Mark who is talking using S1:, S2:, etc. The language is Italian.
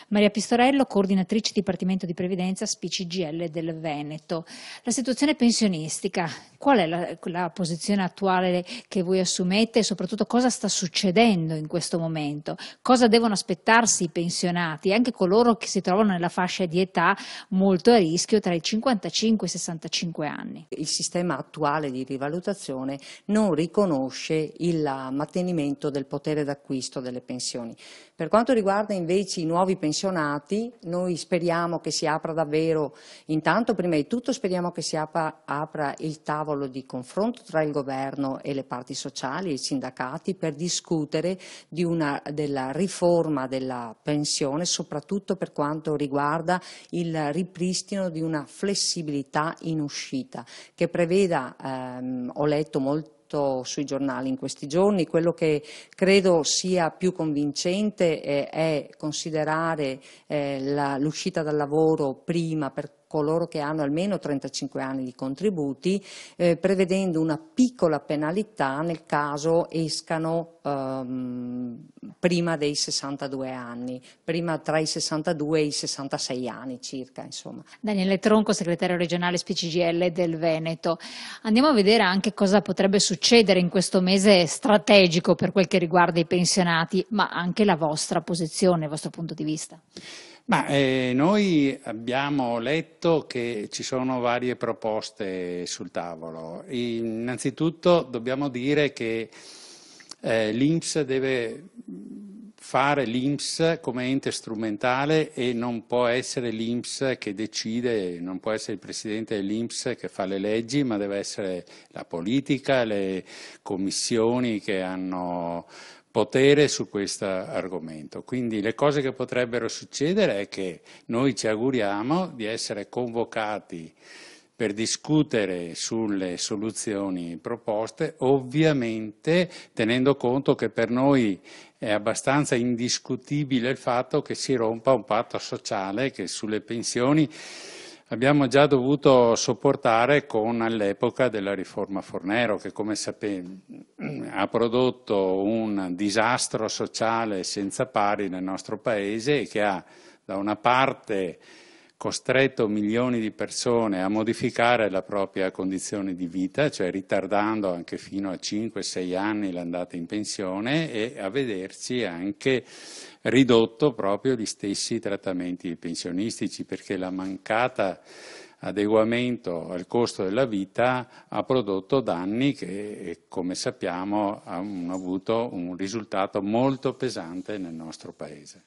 S1: Maria Pistorello, coordinatrice Dipartimento di Previdenza SPI-CGIL del Veneto. La situazione pensionistica, qual è la posizione attuale che voi assumete e soprattutto cosa sta succedendo in questo momento? Cosa devono aspettarsi i pensionati, anche coloro che si trovano nella fascia di età molto a rischio tra i 55 e i 65 anni?
S2: Il sistema attuale di rivalutazione non riconosce il mantenimento del potere d'acquisto delle pensioni. Per quanto riguarda invece i nuovi pensionati, noi speriamo che si apra davvero, intanto prima di tutto speriamo che si apra il tavolo di confronto tra il governo e le parti sociali, i sindacati, per discutere della riforma della pensione, soprattutto per quanto riguarda il ripristino di una flessibilità in uscita, che preveda, ho letto molto sui giornali in questi giorni, quello che credo sia più convincente è considerare l'uscita dal lavoro prima per coloro che hanno almeno 35 anni di contributi, prevedendo una piccola penalità nel caso escano prima dei 62 anni, prima tra i 62 e i 66 anni circa, insomma.
S1: Daniele Tronco, segretario regionale SPI-CGIL del Veneto. Andiamo a vedere anche cosa potrebbe succedere in questo mese strategico per quel che riguarda i pensionati, ma anche la vostra posizione, il vostro punto di vista.
S3: Noi abbiamo letto che ci sono varie proposte sul tavolo. Innanzitutto dobbiamo dire che l'INPS deve fare l'INPS come ente strumentale e non può essere l'INPS che decide, non può essere il presidente dell'INPS che fa le leggi, ma deve essere la politica, le commissioni che hanno potere su questo argomento. Quindi le cose che potrebbero succedere è che noi ci auguriamo di essere convocati per discutere sulle soluzioni proposte, ovviamente tenendo conto che per noi è abbastanza indiscutibile il fatto che si rompa un patto sociale che sulle pensioni abbiamo già dovuto sopportare con all'epoca della riforma Fornero, che come sapete ha prodotto un disastro sociale senza pari nel nostro Paese e che ha da una parte costretto milioni di persone a modificare la propria condizione di vita, cioè ritardando anche fino a 5-6 anni l'andata in pensione e a vederci anche ridotto proprio gli stessi trattamenti pensionistici, perché la mancata adeguamento al costo della vita ha prodotto danni che, come sappiamo, hanno avuto un risultato molto pesante nel nostro Paese.